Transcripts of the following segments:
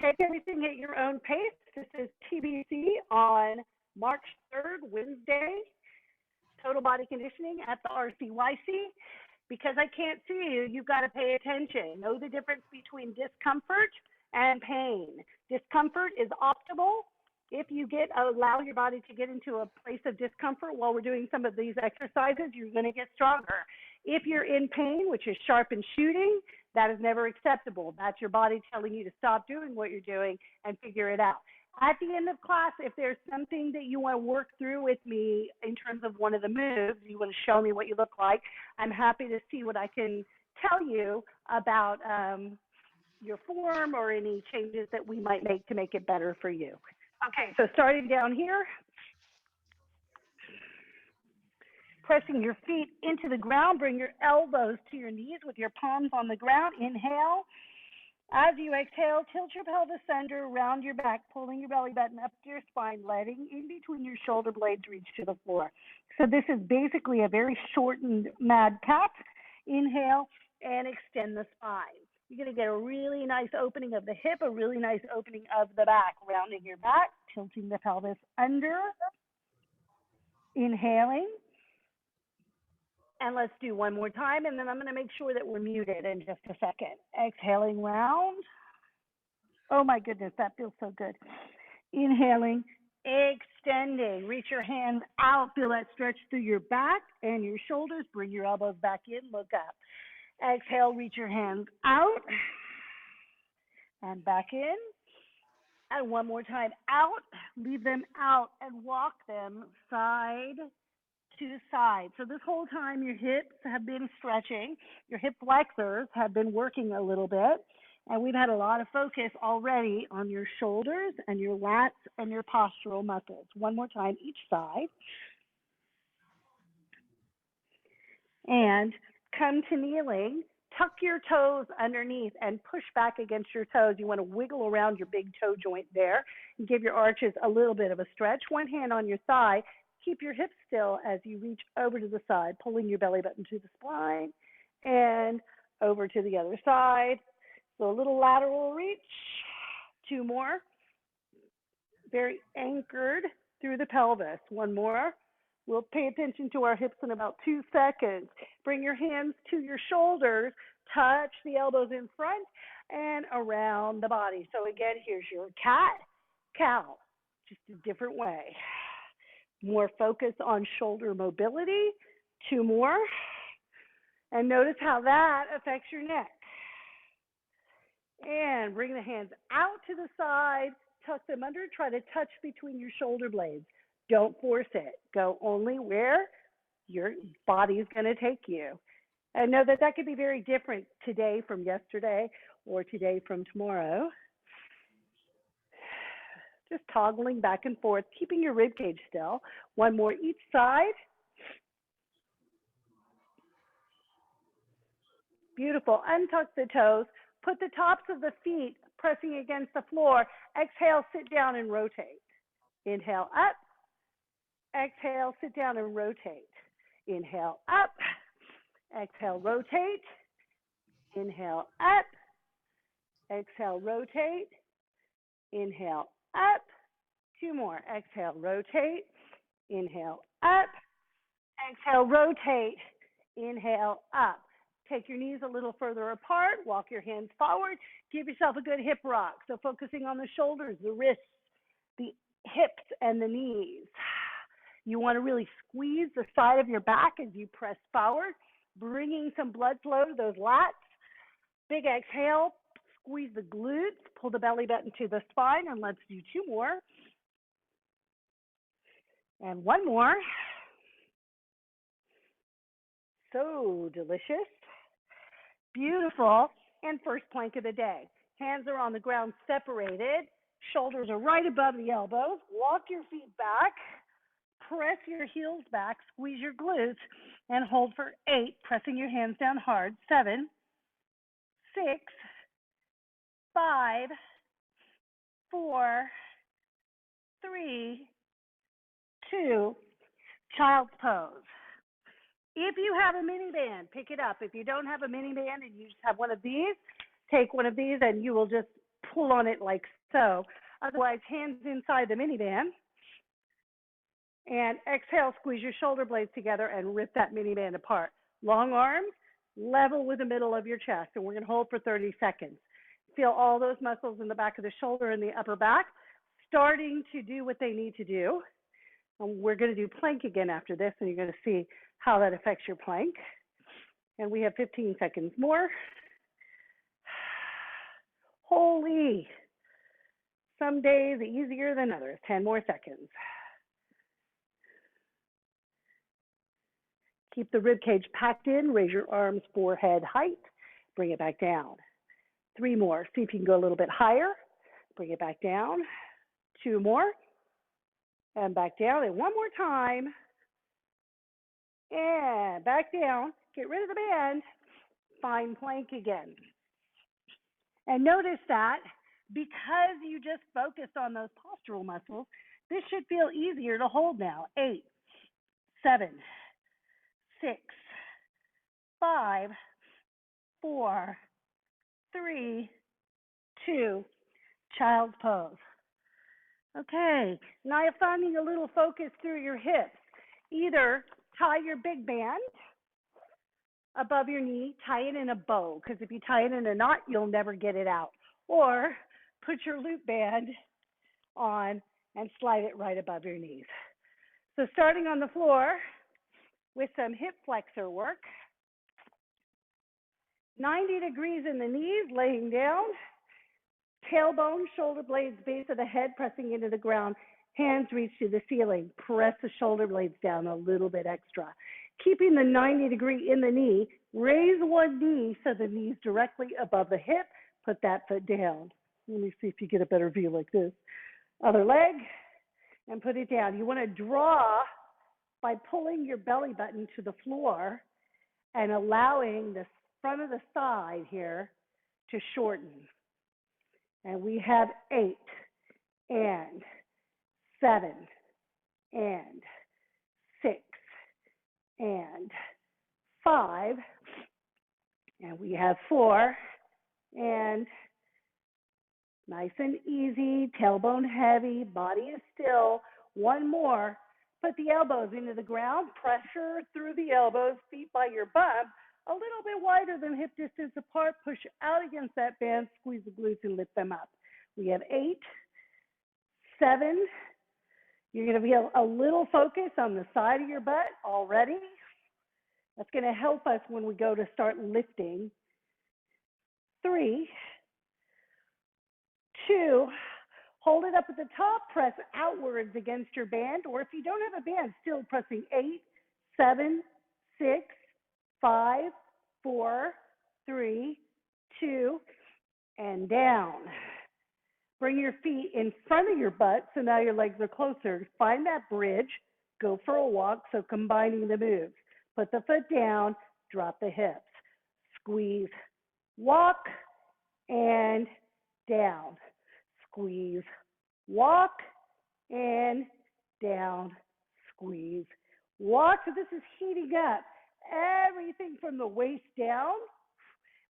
Take everything at your own pace. This is TBC on March 3rd, Wednesday, total body conditioning at the RCYC. Because I can't see you, you've got to pay attention. Know the difference between discomfort and pain. Discomfort is optimal. If you allow your body to get into a place of discomfort while we're doing some of these exercises, you're going to get stronger. If you're in pain, which is sharp and shooting, that is never acceptable. That's your body telling you to stop doing what you're doing and figure it out. At the end of class, if there's something that you want to work through with me in terms of one of the moves, you want to show me what you look like, I'm happy to see what I can tell you about your form or any changes that we might make to make it better for you. Okay, so starting down here, pressing your feet into the ground, bring your elbows to your knees with your palms on the ground. Inhale. As you exhale, tilt your pelvis under, round your back, pulling your belly button up to your spine, letting in between your shoulder blades reach to the floor. So this is basically a very shortened mad cat. Inhale and extend the spine. You're going to get a really nice opening of the hip, a really nice opening of the back, rounding your back, tilting the pelvis under, inhaling. And let's do one more time, and then I'm going to make sure that we're muted in just a second. Exhaling round. Oh my goodness, that feels so good. Inhaling, extending. Reach your hands out. Feel that stretch through your back and your shoulders. Bring your elbows back in. Look up. Exhale, reach your hands out and back in. And one more time, out. Leave them out and walk them side to side. So this whole time your hips have been stretching, your hip flexors have been working a little bit, and we've had a lot of focus already on your shoulders and your lats and your postural muscles. One more time each side. And come to kneeling. Tuck your toes underneath and push back against your toes. You want to wiggle around your big toe joint there and give your arches a little bit of a stretch. One hand on your thigh. Keep your hips still as you reach over to the side, pulling your belly button to the spine and over to the other side. So a little lateral reach. Two more. Very anchored through the pelvis. One more. We'll pay attention to our hips in about 2 seconds. Bring your hands to your shoulders. Touch the elbows in front and around the body. So again, here's your cat, cow, just a different way. More focus on shoulder mobility. Two more. And notice how that affects your neck. And bring the hands out to the side. Tuck them under. Try to touch between your shoulder blades. Don't force it. Go only where your body is going to take you. And know that that could be very different today from yesterday or today from tomorrow. Just toggling back and forth, keeping your rib cage still. One more each side. Beautiful. Untuck the toes. Put the tops of the feet pressing against the floor. Exhale, sit down and rotate. Inhale up. Exhale, sit down and rotate. Inhale up. Exhale, rotate. Inhale up. Exhale, rotate. Inhale up. Two more. Exhale, rotate. Inhale up. Exhale, rotate. Inhale up. Take your knees a little further apart. Walk your hands forward. Give yourself a good hip rock. So focusing on the shoulders, the wrists, the hips, and the knees. You want to really squeeze the side of your back as you press forward, bringing some blood flow to those lats. Big exhale. Squeeze the glutes, pull the belly button to the spine, and let's do two more. And one more. So delicious. Beautiful. And first plank of the day. Hands are on the ground separated. Shoulders are right above the elbows. Walk your feet back. Press your heels back. Squeeze your glutes. And hold for 8, pressing your hands down hard. 7, 6, 5, 4, 3, 2, child's pose. If you have a mini band, pick it up. If you don't have a mini band and you just have one of these, take one of these and you will just pull on it like so. Otherwise, hands inside the minivan. And exhale, squeeze your shoulder blades together and rip that minivan apart. Long arms, level with the middle of your chest. And we're going to hold for 30 seconds. Feel all those muscles in the back of the shoulder and the upper back starting to do what they need to do. And we're going to do plank again after this, and you're going to see how that affects your plank. And we have 15 seconds more. Holy. Some days easier than others. 10 more seconds. Keep the rib cage packed in. Raise your arms forehead height. Bring it back down. 3 more. See if you can go a little bit higher. Bring it back down. 2 more. And back down. And 1 more time. And back down. Get rid of the band. Find plank again. And notice that because you just focused on those postural muscles, this should feel easier to hold now. 8, 7, 6, 5, 4, 3, 2, child's pose. Okay, now you're finding a little focus through your hips. Either tie your big band above your knee, tie it in a bow, because if you tie it in a knot, you'll never get it out. Or put your loop band on and slide it right above your knees. So starting on the floor with some hip flexor work. 90 degrees in the knees, laying down. Tailbone, shoulder blades, base of the head pressing into the ground. Hands reach to the ceiling. Press the shoulder blades down a little bit extra. Keeping the 90 degree in the knee, raise one knee so the knee's directly above the hip. Put that foot down. Let me see if you get a better view like this. Other leg, and put it down. You want to draw by pulling your belly button to the floor and allowing the front of the side here to shorten. And we have 8 and 7 and 6 and 5, and we have 4, and nice and easy, tailbone heavy, body is still. 1 more. Put the elbows into the ground, pressure through the elbows, feet by your bum, a little bit wider than hip distance apart, push out against that band, squeeze the glutes and lift them up. We have 8, 7, you're going to feel a little focus on the side of your butt already. That's going to help us when we go to start lifting. 3, 2, hold it up at the top, press outwards against your band, or if you don't have a band, still pressing 8, 7, 6, 5, 4, 3, 2, and down. Bring your feet in front of your butt, so now your legs are closer. Find that bridge, go for a walk, so combining the moves. Put the foot down, drop the hips. Squeeze, walk, and down. Squeeze, walk, and down. Squeeze, walk. So this is heating up everything from the waist down.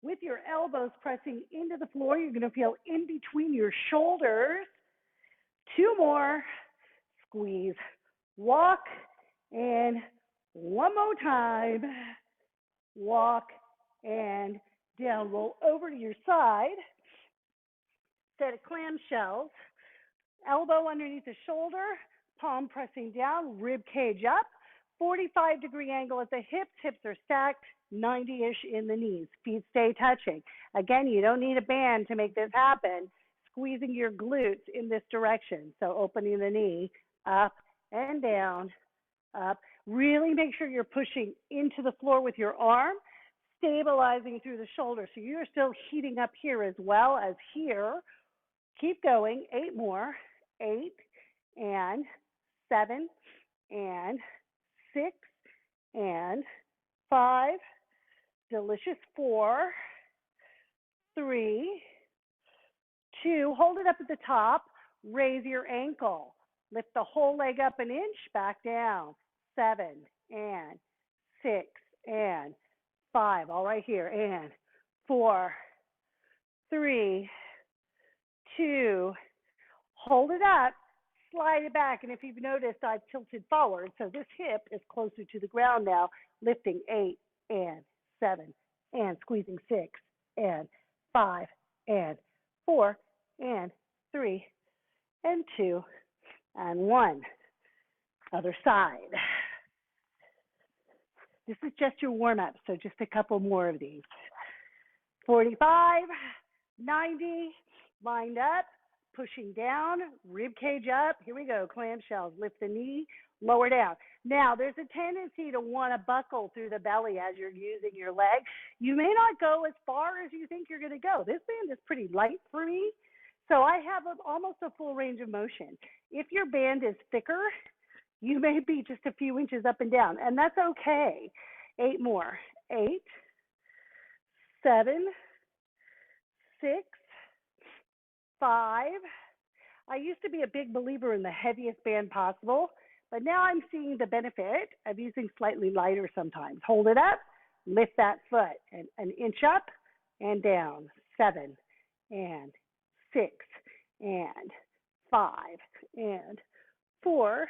With your elbows pressing into the floor, you're going to feel in between your shoulders. 2 more. Squeeze, walk, and 1 more time. Walk, and down. Roll over to your side. Set of clamshells. Elbow underneath the shoulder, palm pressing down, rib cage up. 45-degree angle at the hips. Hips are stacked. 90-ish in the knees. Feet stay touching. Again, you don't need a band to make this happen. Squeezing your glutes in this direction. So opening the knee, up and down, up. Really make sure you're pushing into the floor with your arm, stabilizing through the shoulder. So you're still heating up here as well as here. Keep going. 8 more. 8 and 7 and 6 and 5. Delicious. 4, 3, 2. Hold it up at the top. Raise your ankle. Lift the whole leg up an inch. Back down. 7 and 6 and 5. All right here. And 4, 3, 2. Hold it up, slide it back, and if you've noticed, I've tilted forward, so this hip is closer to the ground now, lifting 8 and 7 and squeezing 6 and 5 and 4 and 3 and 2 and 1. Other side. This is just your warm-up, so just a couple more of these. 45, 90, lined up, pushing down, rib cage up. Here we go, clamshells. Lift the knee, lower down. Now, there's a tendency to want to buckle through the belly as you're using your leg. You may not go as far as you think you're going to go. This band is pretty light for me, so I have almost a full range of motion. If your band is thicker, you may be just a few inches up and down, and that's okay. 8 more. 8, 7, 6, 5. I used to be a big believer in the heaviest band possible, but now I'm seeing the benefit of using slightly lighter sometimes. Hold it up, lift that foot, and an inch up and down. 7 and 6 and 5 and 4,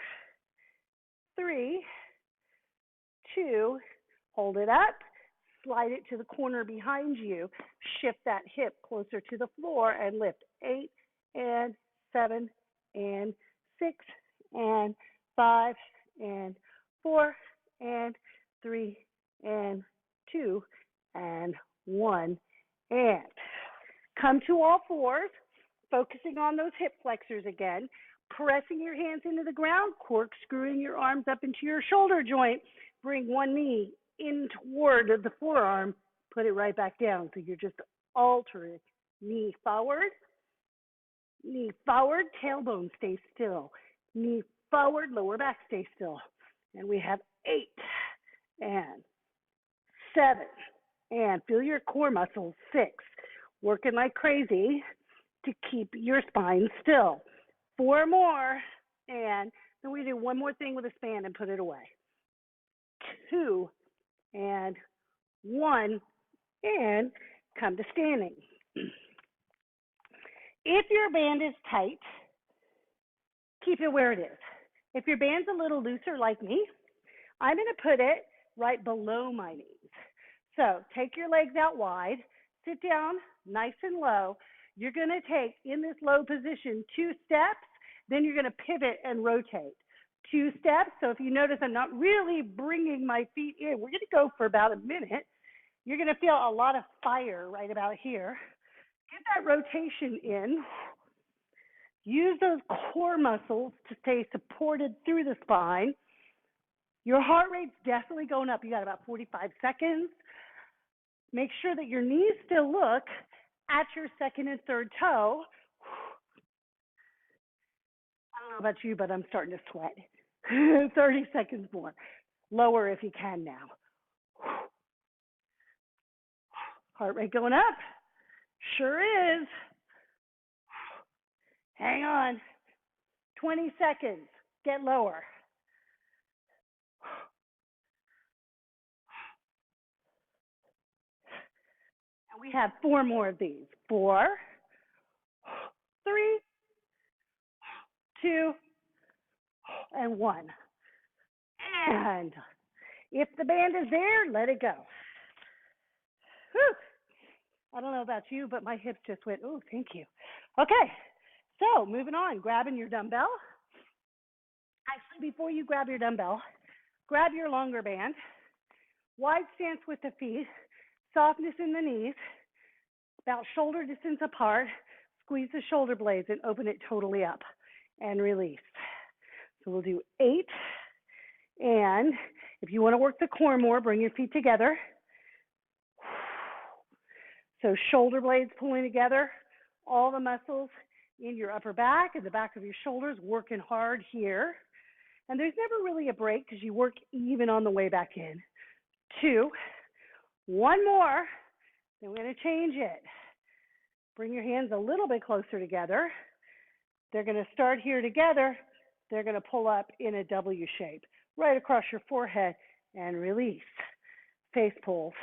3, 2, hold it up, slide it to the corner behind you, shift that hip closer to the floor and lift 8 and 7 and 6 and 5 and 4 and 3 and 2 and 1 and come to all fours, focusing on those hip flexors again. Pressing your hands into the ground, corkscrewing your arms up into your shoulder joint. Bring one knee in toward the forearm, put it right back down. So you're just altering. Knee forward, tailbone stay still. Knee forward, lower back stay still. And we have 8 and 7 and feel your core muscles. 6, working like crazy to keep your spine still. 4 more, and then we do one more thing with a span and put it away. 2 and 1, and come to standing. If your band is tight, keep it where it is. If your band's a little looser like me, I'm going to put it right below my knees. So take your legs out wide, sit down nice and low. You're going to take, in this low position, 2 steps, then you're going to pivot and rotate. 2 steps, so if you notice I'm not really bringing my feet in, we're going to go for about a minute. You're going to feel a lot of fire right about here. Get that rotation in. Use those core muscles to stay supported through the spine. Your heart rate's definitely going up. You got about 45 seconds. Make sure that your knees still look at your second and third toe. I don't know about you, but I'm starting to sweat. 30 seconds more. Lower if you can now. Heart rate going up. Sure is. Hang on. 20 seconds. Get lower. And we have 4 more of these. 4, 3, 2, and 1. And if the band is there, let it go. Whew. I don't know about you, but my hips just went, oh, thank you. Okay, so moving on, grabbing your dumbbell. Actually, before you grab your dumbbell, grab your longer band, wide stance with the feet, softness in the knees, about shoulder distance apart, squeeze the shoulder blades and open it totally up and release. So we'll do 8, and if you want to work the core more, bring your feet together. So shoulder blades pulling together, all the muscles in your upper back and the back of your shoulders working hard here. And there's never really a break because you work even on the way back in. 2, 1 more, then we're going to change it. Bring your hands a little bit closer together. They're going to start here together. They're going to pull up in a W shape, right across your forehead, and release. Face pulls.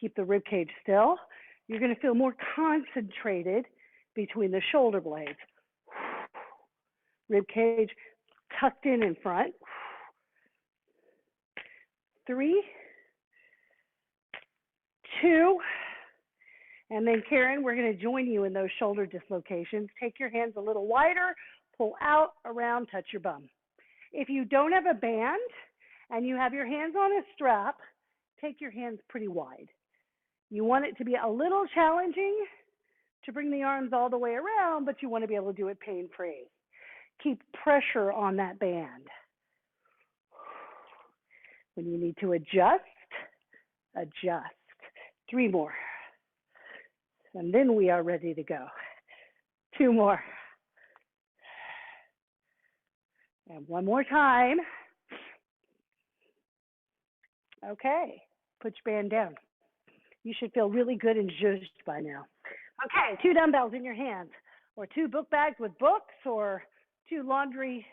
Keep the rib cage still. You're going to feel more concentrated between the shoulder blades. Rib cage tucked in front. 3, 2, and then Karen, we're going to join you in those shoulder dislocations. Take your hands a little wider, pull out, around, touch your bum. If you don't have a band and you have your hands on a strap, take your hands pretty wide. You want it to be a little challenging to bring the arms all the way around, but you want to be able to do it pain-free. Keep pressure on that band. When you need to adjust, adjust. 3 more. And then we are ready to go. 2 more. And 1 more time. Okay, put your band down. You should feel really good and zhuzhed by now. Okay, 2 dumbbells in your hands, or 2 book bags with books, or 2 laundry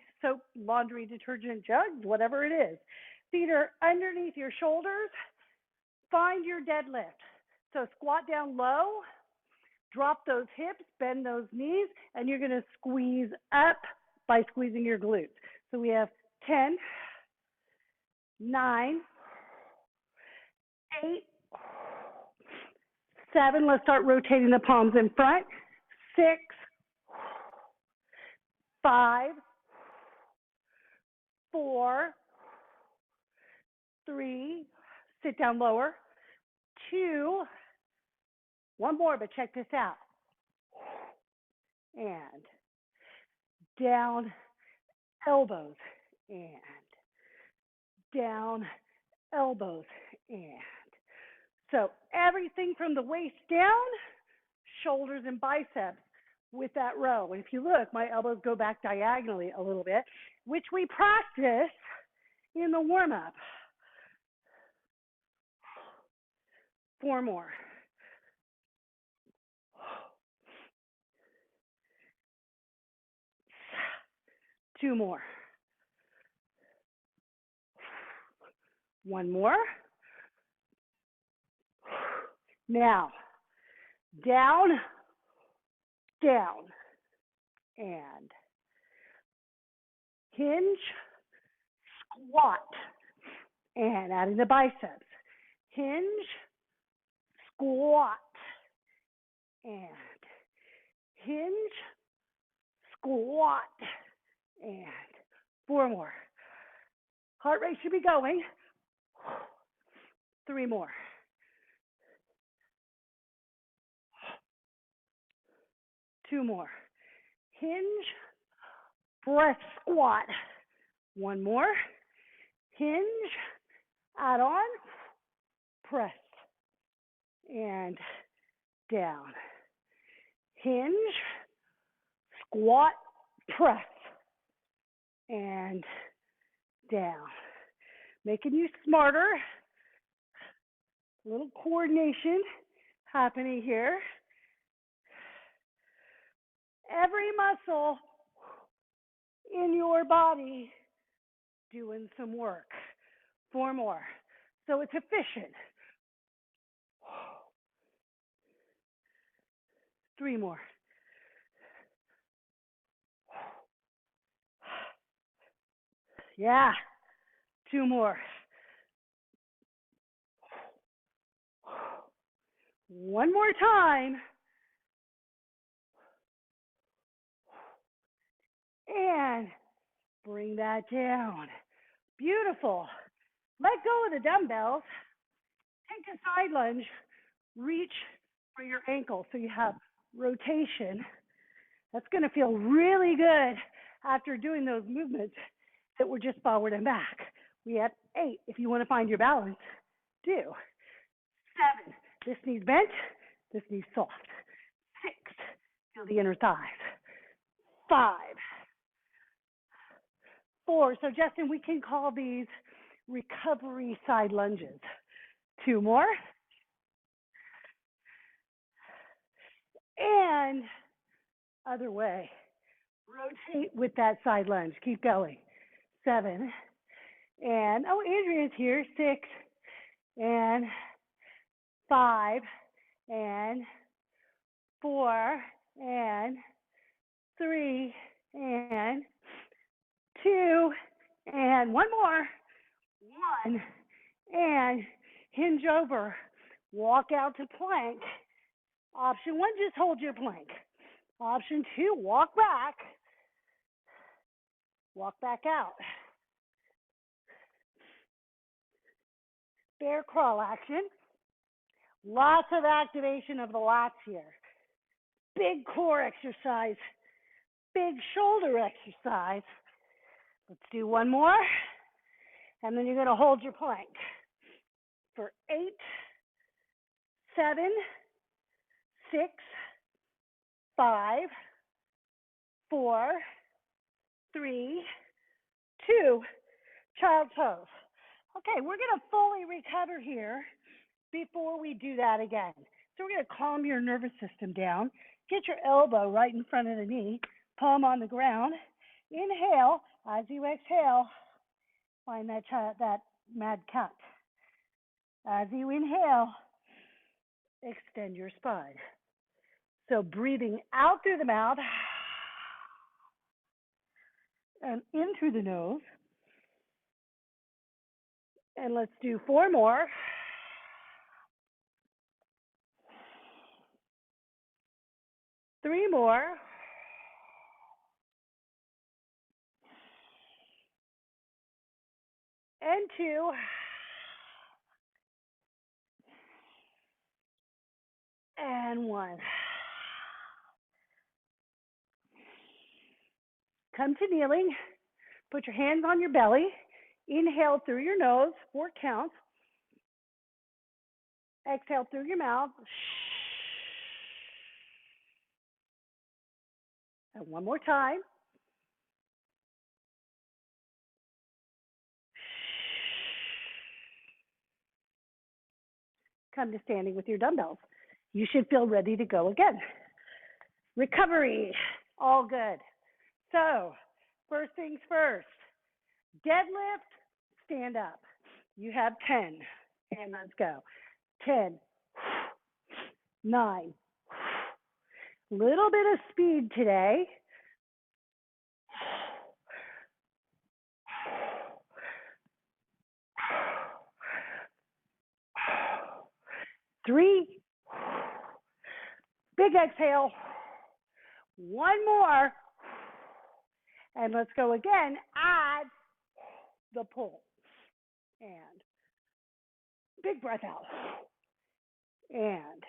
detergent jugs, whatever it is. Feet are underneath your shoulders. Find your deadlift. So squat down low, drop those hips, bend those knees, and you're going to squeeze up by squeezing your glutes. So we have 10, 9, 8, 7. Let's start rotating the palms in front. 6, 5, 4, 3, sit down lower, 2, 1 more, but check this out. And down, elbows, and down, elbows, and. So everything from the waist down, shoulders and biceps with that row. And if you look, my elbows go back diagonally a little bit, which we practice in the warm-up. 4 more. 2 more. 1 more. Now, down, down, and hinge, squat, and adding the biceps. Hinge, squat, and hinge, squat, and 4 more. Heart rate should be going. 3 more. 2 more. Hinge, breath squat. 1 more. Hinge, add on, press, and down. Hinge, squat, press, and down. Making you smarter. A little coordination happening here. Every muscle in your body doing some work. 4 more. So it's efficient. 3 more. Yeah. 2 more. 1 more time. And bring that down. Beautiful. Let go of the dumbbells. Take a side lunge. Reach for your ankle so you have rotation. That's going to feel really good after doing those movements that were just forward and back. We have 8. If you want to find your balance, do. 7. This knee's bent. This knee's soft. 6. Feel the inner thighs. 5. 4. So Justin, we can call these recovery side lunges. 2 more. And other way. Rotate with that side lunge. Keep going. 7. And, oh, Andrea's here. 6. And 5. And 4. and 3, and 2, and one more. 1, and hinge over. Walk out to plank. Option 1, just hold your plank. Option 2, walk back. Walk back out. Bear crawl action. Lots of activation of the lats here. Big core exercise. Big shoulder exercise. Let's do one more. And then you're going to hold your plank for 8, 7, 6, 5, 4, 3, 2, child's pose. Okay, we're going to fully recover here before we do that again. So we're going to calm your nervous system down. Get your elbow right in front of the knee, palm on the ground. Inhale. As you exhale, find that mad cat. As you inhale, extend your spine. So breathing out through the mouth and in through the nose. And let's do 4 more. Three more. And 2. And 1. Come to kneeling. Put your hands on your belly. Inhale through your nose, 4 counts. Exhale through your mouth. And one more time. Come to standing with your dumbbells. You should feel ready to go again. Recovery, all good. So, first things first, deadlift, stand up. You have 10, and let's go. 10, 9, little bit of speed today. 3, big exhale. 1 more, and let's go again. Add the pull, and big breath out, and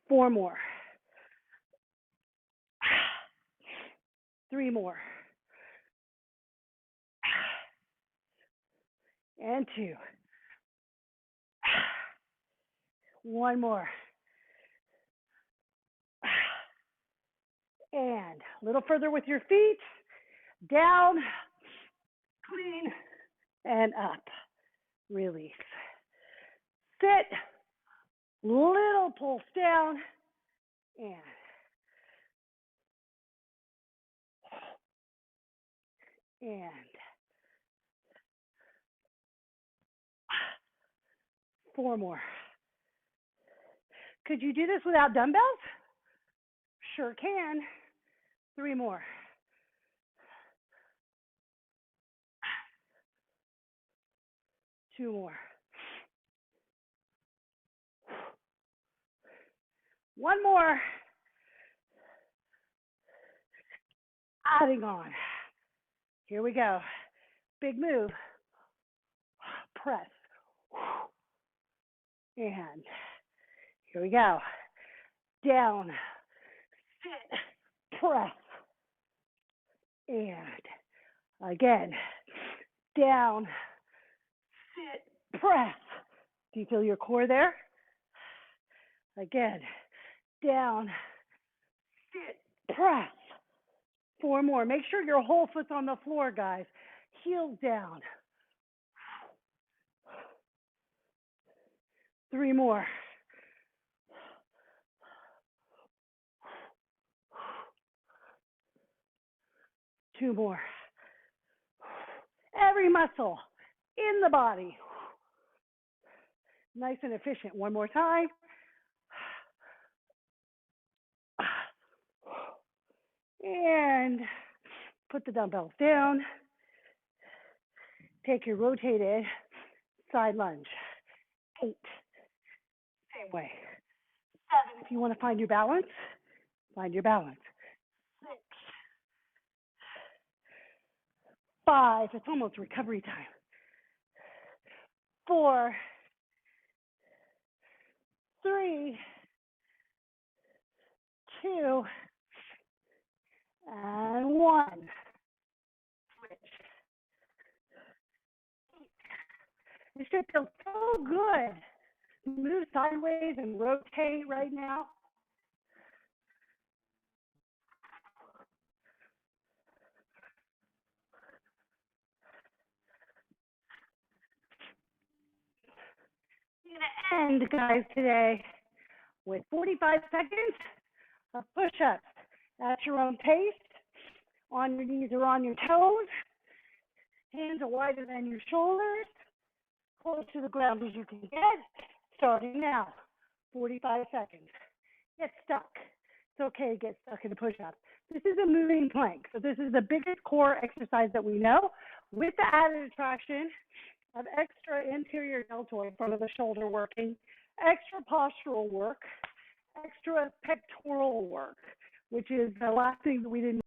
4 more, 3 more, and 2, 1 more, and a little further with your feet, down, clean, and up, release. Sit, little pulse down, and 4 more. Could you do this without dumbbells? Sure can. 3 more. 2 more. 1 more. Adding on. Here we go. Big move. Press. And here we go. Down. Sit. Press. And again. Down. Sit. Press. Do you feel your core there? Again. Down. Sit. Press. 4 more. Make sure your whole foot's on the floor, guys. Heels down. 3 more. 2 more. Every muscle in the body Nice and efficient. One more time. And put the dumbbells down. Take your rotated side lunge. 8. Same way. 7. If you want to find your balance, find your balance. 6. 5. It's almost recovery time. 4. 3. 2. And 1. Switch. This should feel so good. Move sideways and rotate right now. I'm going to end, guys, today with 45 seconds of push-ups at your own pace, on your knees or on your toes. Hands are wider than your shoulders, close to the ground as you can get. Starting now, 45 seconds. Get stuck. It's okay to get stuck in a push-up. This is a moving plank, so this is the biggest core exercise that we know, with the added attraction of extra anterior deltoid, front of the shoulder working, extra postural work, extra pectoral work, which is the last thing that we didn't